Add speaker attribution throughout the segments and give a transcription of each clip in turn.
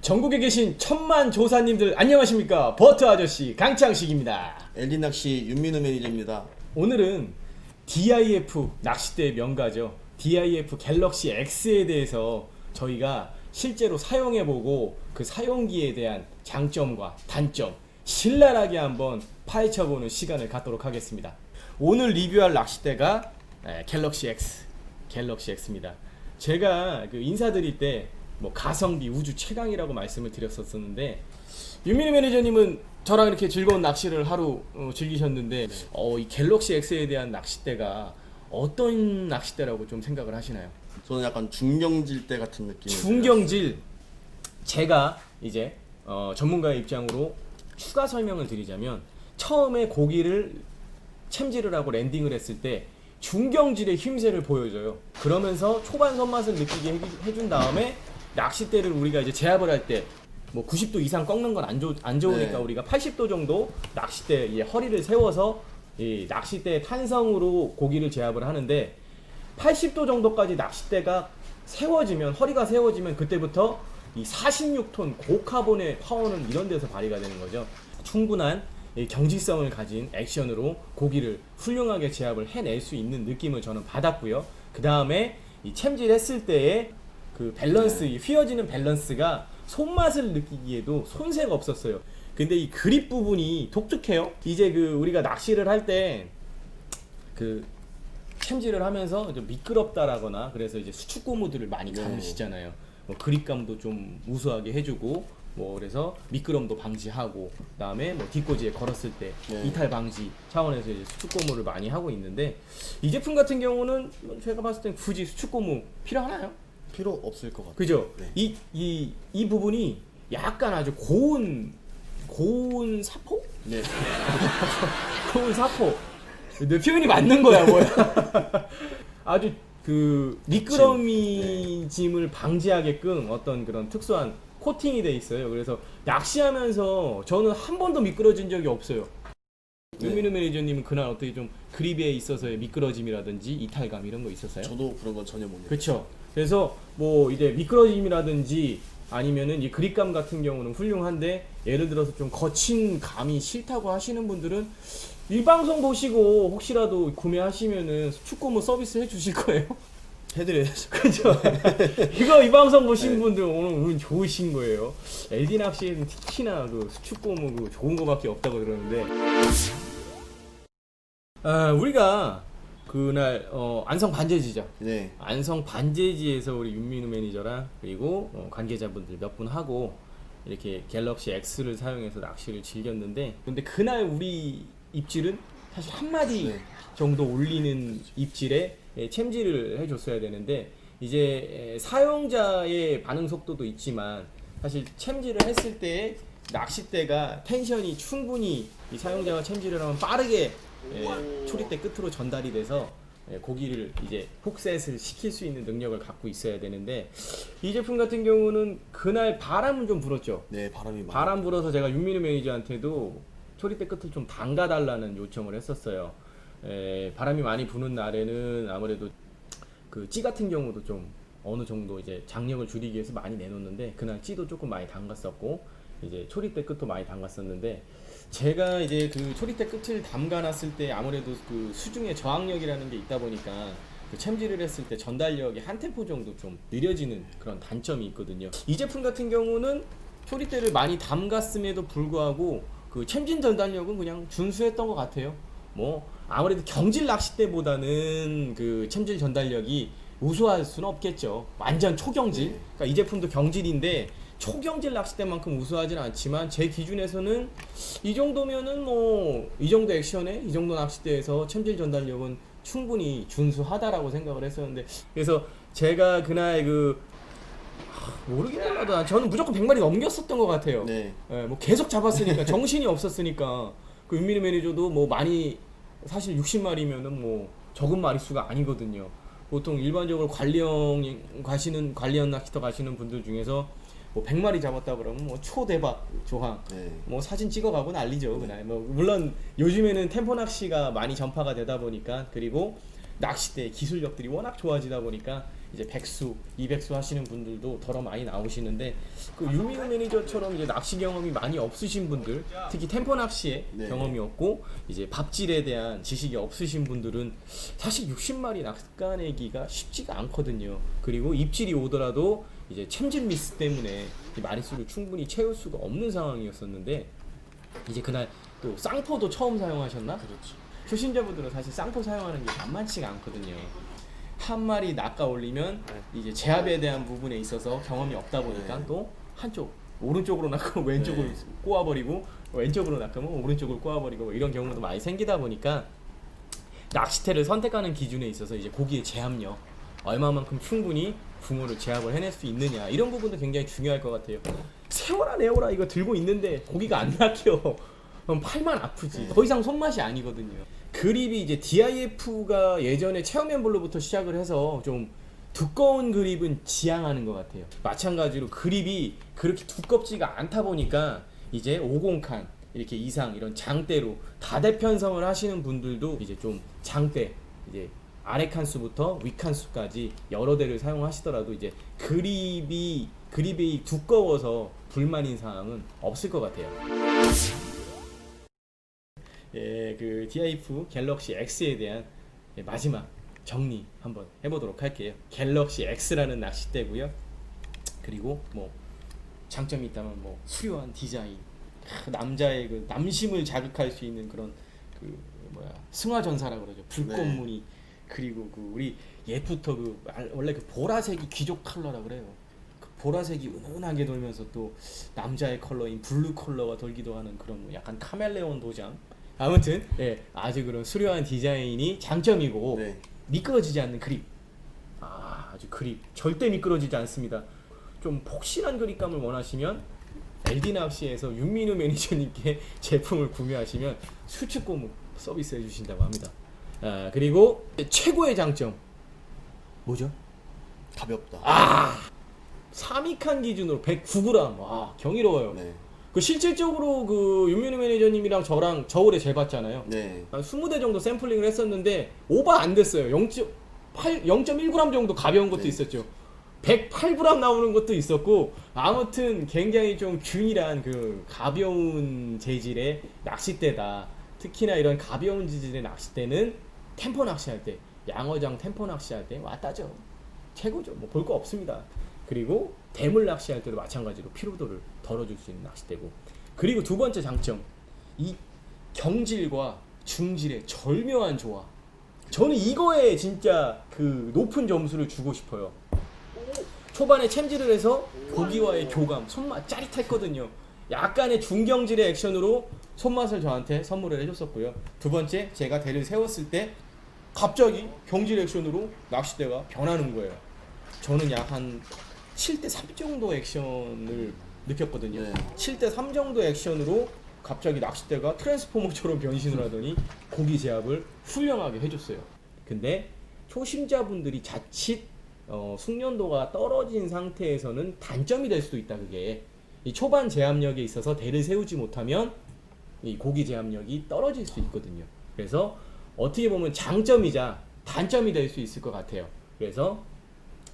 Speaker 1: 전국에 계신 천만 조사님들 안녕하십니까? 버터 아저씨 강창식입니다.
Speaker 2: LD 낚시 윤민우 매니저입니다.
Speaker 1: 오늘은 DIF 낚싯대의 명가죠. DIF 갤럭시 X에 대해서 저희가 실제로 사용해보고 그 사용기에 대한 장점과 단점 신랄하게 한번 파헤쳐보는 시간을 갖도록 하겠습니다. 오늘 리뷰할 낚싯대가 갤럭시 X입니다. 제가 그 인사드릴 때 뭐 가성비 우주 최강이라고 말씀을 드렸었는데 윤민희 매니저님은 저랑 이렇게 즐거운 낚시를 하루 즐기셨는데 이 갤럭시 X에 대한 낚싯대가 어떤 낚싯대라고 좀 생각을 하시나요?
Speaker 2: 저는 약간 중경질대 같은 느낌.
Speaker 1: 중경질. 제가 이제 전문가의 입장으로 추가 설명을 드리자면 처음에 고기를 챔질을 하고 랜딩을 했을 때 중경질의 힘새를 보여줘요. 그러면서 초반 손맛을 느끼게 해준 다음에 낚싯대를 우리가 이제 제압을 할 때 뭐 90도 이상 꺾는 건 안 좋으니까
Speaker 2: 네.
Speaker 1: 우리가 80도 정도 낚싯대 허리를 세워서 이 낚싯대의 탄성으로 고기를 제압을 하는데 80도 정도까지 낚싯대가 세워지면 허리가 세워지면 그때부터 이 46톤 고카본의 파워는 이런 데서 발휘가 되는 거죠. 충분한 이 경직성을 가진 액션으로 고기를 훌륭하게 제압을 해낼 수 있는 느낌을 저는 받았고요. 그 다음에 이 챔질했을 때의 그 밸런스, 이 휘어지는 밸런스가 손맛을 느끼기에도 손색가 없었어요. 근데 이 그립 부분이 독특해요. 이제 그 우리가 낚시를 할 때 그 챔질을 하면서 좀 미끄럽다라거나 그래서 이제 수축 고무들을 많이 감으시잖아요. 뭐 그립감도 좀 우수하게 해주고 뭐 그래서 미끄럼도 방지하고 그다음에 뭐 뒷꽂이에 걸었을 때 이탈 방지 차원에서 이제 수축 고무를 많이 하고 있는데 이 제품 같은 경우는 제가 봤을 땐 굳이 수축 고무 필요하나요?
Speaker 2: 필요 없을 것 같아요.
Speaker 1: 그죠?
Speaker 2: 네.
Speaker 1: 이 부분이 약간 아주 고운 사포?
Speaker 2: 네.
Speaker 1: 고운 사포. 내 표현이 맞는 거야 뭐야? 아주 그 미끄러미짐을 방지하게끔 어떤 그런 특수한 코팅이 돼 있어요. 그래서 낚시하면서 저는 한 번도 미끄러진 적이 없어요. 윤민우 매니저님은 그날 어떻게 좀 그립에 있어서의 미끄러짐이라든지 이탈감 이런 거 있었어요?
Speaker 2: 저도 그런 건 전혀 못 느껴요.
Speaker 1: 그렇죠. 그래서 뭐 이제 미끄러짐이라든지 아니면은 이 그립감 같은 경우는 훌륭한데 예를 들어서 좀 거친 감이 싫다고 하시는 분들은 이 방송 보시고 혹시라도 구매하시면은 수축고무 서비스 해주실 거예요?
Speaker 2: 해드려야죠.
Speaker 1: 그죠? 이거 이 방송 보신 분들 오늘 운 좋으신 거예요. LD 낚시에는 특히나 그 수축고무 그 좋은 거밖에 없다고 그러는데 우리가 그날 안성 반제지죠.
Speaker 2: 네.
Speaker 1: 안성 반제지에서 우리 윤민우 매니저랑 그리고 관계자분들 몇 분 하고 이렇게 갤럭시 X를 사용해서 낚시를 즐겼는데 근데 그날 우리 입질은 사실 한 마디
Speaker 2: 네.
Speaker 1: 정도 올리는 입질에 챔질을 해줬어야 되는데 이제 사용자의 반응 속도도 있지만 사실 챔질을 했을 때 낚싯대가 텐션이 충분히 이 사용자가 챔질을 하면 빠르게 초리대 끝으로 전달이 돼서 고기를 이제 훅셋을 시킬 수 있는 능력을 갖고 있어야 되는데 이 제품 같은 경우는 그날 바람은 좀 불었죠.
Speaker 2: 네, 바람이 많아요.
Speaker 1: 바람 불어서 제가 윤민우 매니저한테도 초리대 끝을 좀 담가달라는 요청을 했었어요. 바람이 많이 부는 날에는 아무래도 그 찌 같은 경우도 좀 어느 정도 이제 장력을 줄이기 위해서 많이 내놓는데 그날 찌도 조금 많이 담갔었고 이제 초리대 끝도 많이 담갔었는데 제가 이제 그 초리대 끝을 담가놨을 때 아무래도 그 수중에 저항력이라는 게 있다 보니까 그 챔질을 했을 때 전달력이 한 템포 정도 좀 느려지는 그런 단점이 있거든요. 이 제품 같은 경우는 초리대를 많이 담갔음에도 불구하고 그 챔질 전달력은 그냥 준수했던 것 같아요. 뭐 아무래도 경질 낚싯대보다는 그 챔질 전달력이 우수할 수는 없겠죠. 완전 초경질. 그러니까 이 제품도 경질인데 초경질 낚싯대만큼 우수하지는 않지만 제 기준에서는 이 정도면은 뭐 이 정도 액션에 이 정도 낚싯대에서 챔질 전달력은 충분히 준수하다라고 생각을 했었는데 그래서 제가 그날 모르겠는 거다. 저는 무조건 100마리 넘겼었던 것 같아요.
Speaker 2: 네.
Speaker 1: 뭐 계속 잡았으니까 정신이 없었으니까 그 윤민희 매니저도 뭐 많이 사실 60마리면은 뭐 적은 마리수가 아니거든요. 보통 일반적으로 관리형 낚시터 가시는 분들 중에서 뭐 100마리 잡았다 그러면 뭐 초대박 조항
Speaker 2: 네.
Speaker 1: 뭐 사진 찍어가고 난리죠 그날. 뭐 물론 요즘에는 템포 낚시가 많이 전파가 되다 보니까 그리고 낚싯대 기술력들이 워낙 좋아지다 보니까 이제 백수, 이백수 하시는 분들도 더러 많이 나오시는데 그 유민우 매니저처럼 이제 낚시 경험이 많이 없으신 분들, 특히 템포 낚시에
Speaker 2: 네.
Speaker 1: 경험이 없고 이제 밥질에 대한 지식이 없으신 분들은 사실 60마리 낚아내기가 쉽지가 않거든요. 그리고 입질이 오더라도 이제 챔질 미스 때문에 이 마리수를 충분히 채울 수가 없는 상황이었었는데 이제 그날 또 쌍포도 처음 사용하셨나?
Speaker 2: 그렇죠.
Speaker 1: 초신자분들은 사실 쌍포 사용하는 게 만만치가 않거든요. 한 마리 낚아 올리면 이제 제압에 대한 부분에 있어서 경험이 없다 보니까
Speaker 2: 네.
Speaker 1: 또 한쪽 오른쪽으로 낚으면 왼쪽으로
Speaker 2: 네.
Speaker 1: 꼬아버리고 왼쪽으로 낚으면 오른쪽으로 꼬아버리고 뭐 이런 경우도 많이 생기다 보니까 낚시대를 선택하는 기준에 있어서 이제 고기의 제압력 얼마만큼 충분히 붕어를 제압을 해낼 수 있느냐 이런 부분도 굉장히 중요할 것 같아요. 세워라 내워라 이거 들고 있는데 고기가 안 낚여 그럼 팔만 아프지. 더 이상 손맛이 아니거든요. 그립이 이제 DIF가 예전에 체험앤블로부터 시작을 해서 좀 두꺼운 그립은 지향하는 것 같아요. 마찬가지로 그립이 그렇게 두껍지가 않다 보니까 이제 50칸 이렇게 이상 이런 장대로 다대 편성을 하시는 분들도 이제 좀 장대 이제 아래 칸수부터 위 칸수까지 여러 대를 사용하시더라도 이제 그립이 두꺼워서 불만인 사항은 없을 것 같아요. 예, 그 DIF 갤럭시 X에 대한 마지막 정리 한번 해보도록 할게요. 갤럭시 X라는 낚싯대고요. 그리고 뭐 장점이 있다면 뭐 수려한 디자인, 남자의 그 남심을 자극할 수 있는 그런 그 뭐야 승화전사라고 그러죠. 불꽃무늬 그리고 그 우리 옛부터 그 원래 그 보라색이 귀족 컬러라 그래요. 그 보라색이 은은하게 돌면서 또 남자의 컬러인 블루 컬러가 돌기도 하는 그런 뭐 약간 카멜레온 도장. 아무튼 예, 아주 그런 수려한 디자인이 장점이고
Speaker 2: 네.
Speaker 1: 미끄러지지 않는 그립. 아주 그립 절대 미끄러지지 않습니다. 좀 폭신한 그립감을 원하시면 LD 낚시에서 윤민우 매니저님께 제품을 구매하시면 수축고무 서비스해 주신다고 합니다. 그리고 최고의 장점 뭐죠?
Speaker 2: 가볍다.
Speaker 1: 3위칸 기준으로 109g. 와 경이로워요.
Speaker 2: 네.
Speaker 1: 그 실질적으로 그 윤민우 매니저님이랑 저랑 저울에 재봤잖아요.
Speaker 2: 네.
Speaker 1: 한 20대 정도 샘플링을 했었는데 오버 안 됐어요. 0.1g 정도 가벼운 것도
Speaker 2: 네.
Speaker 1: 있었죠. 108g 나오는 것도 있었고 아무튼 굉장히 좀 균일한 그 가벼운 재질의 낚싯대다. 특히나 이런 가벼운 재질의 낚싯대는 템포 낚시할 때 양어장 템포 낚시할 때 왔다죠. 최고죠. 뭐 볼 거 없습니다. 그리고 대물 낚시할 때도 마찬가지로 피로도를 덜어줄 수 있는 낚싯대고 그리고 두 번째 장점 이 경질과 중질의 절묘한 조화. 저는 이거에 진짜 그 높은 점수를 주고 싶어요. 초반에 챔질을 해서 고기와의 교감, 손맛 짜릿했거든요. 약간의 중경질의 액션으로 손맛을 저한테 선물을 해줬었고요. 두 번째, 제가 대를 세웠을 때 갑자기 경질 액션으로 낚싯대가 변하는 거예요. 저는 약 한 7대3 정도 액션을 느꼈거든요.
Speaker 2: 네.
Speaker 1: 7대3 정도 액션으로 갑자기 낚싯대가 트랜스포머처럼 변신을 하더니 고기 제압을 훌륭하게 해줬어요. 근데 초심자분들이 자칫 숙련도가 떨어진 상태에서는 단점이 될 수도 있다. 그게 이 초반 제압력에 있어서 대를 세우지 못하면 이 고기 제압력이 떨어질 수 있거든요. 그래서 어떻게 보면 장점이자 단점이 될 수 있을 것 같아요. 그래서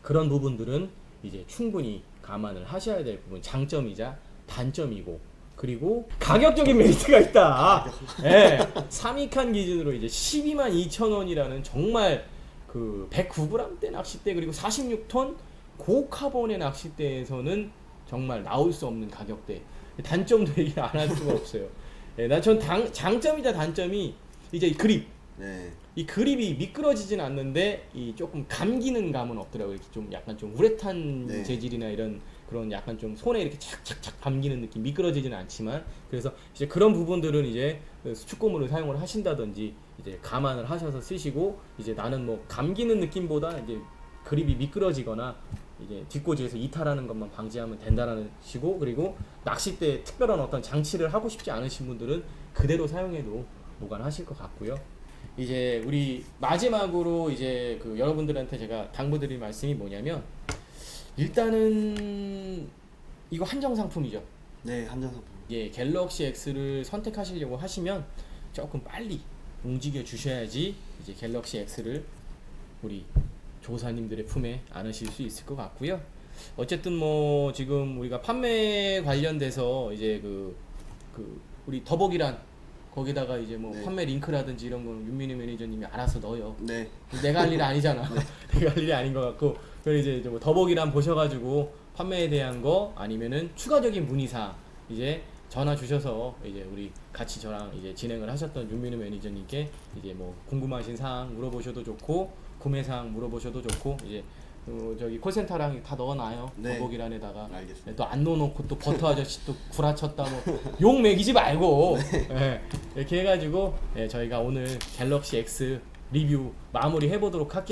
Speaker 1: 그런 부분들은 이제 충분히 감안을 하셔야 될 부분, 장점이자 단점이고 그리고 가격적인 메리트가 있다. 예, 3위칸 기준으로 이제 122,200,000원이라는 정말 그 109g대 낚싯대 그리고 46톤 고카본의 낚싯대에서는 정말 나올 수 없는 가격대. 단점도 얘기 안 할 수가 없어요. 예, 전 장점이자 단점이 이제 이 그립.
Speaker 2: 네.
Speaker 1: 이 그립이 미끄러지진 않는데 이 조금 감기는 감은 없더라고요. 이렇게 좀 약간 좀 우레탄
Speaker 2: 네.
Speaker 1: 재질이나 이런 그런 약간 좀 손에 이렇게 착착착 감기는 느낌, 미끄러지지는 않지만 그래서 이제 그런 부분들은 이제 수축고무를 사용을 하신다든지 이제 감안을 하셔서 쓰시고 이제 나는 뭐 감기는 느낌보다 이제 그립이 미끄러지거나 이제 뒷꽂이에서 이탈하는 것만 방지하면 된다라는 시고 그리고 낚싯대에 특별한 어떤 장치를 하고 싶지 않으신 분들은 그대로 사용해도 무관하실 것 같고요. 이제 우리 마지막으로 이제 그 여러분들한테 제가 당부드릴 말씀이 뭐냐면 일단은 이거 한정 상품이죠.
Speaker 2: 네, 한정 상품.
Speaker 1: 예, 갤럭시 X를 선택하시려고 하시면 조금 빨리 움직여 주셔야지 이제 갤럭시 X를 우리 조사님들의 품에 안으실 수 있을 것 같고요. 어쨌든 뭐 지금 우리가 판매 관련돼서 이제 그 우리 더보기란 거기다가 이제 뭐
Speaker 2: 네.
Speaker 1: 판매 링크라든지 이런 거는 윤민희 매니저님이 알아서 넣어요.
Speaker 2: 네.
Speaker 1: 내가 할 일이 아니잖아. 내가 할 일이 아닌 것 같고. 그래서 이제 뭐 더보기란 보셔가지고 판매에 대한 거 아니면은 추가적인 문의사항 이제 전화 주셔서 이제 우리 같이 저랑 이제 진행을 하셨던 윤민우 매니저님께 이제 뭐 궁금하신 사항 물어보셔도 좋고 구매 사항 물어보셔도 좋고 이제 저기 콜센터랑 다 넣어놔요.
Speaker 2: 네.
Speaker 1: 더보기란에다가
Speaker 2: 알겠습니다.
Speaker 1: 또 안 넣어놓고 또 버터 아저씨 또 구라쳤다 뭐 욕 매기지 말고 예, 이렇게 해가지고 예, 저희가 오늘 갤럭시 X 리뷰 마무리 해보도록 할게요.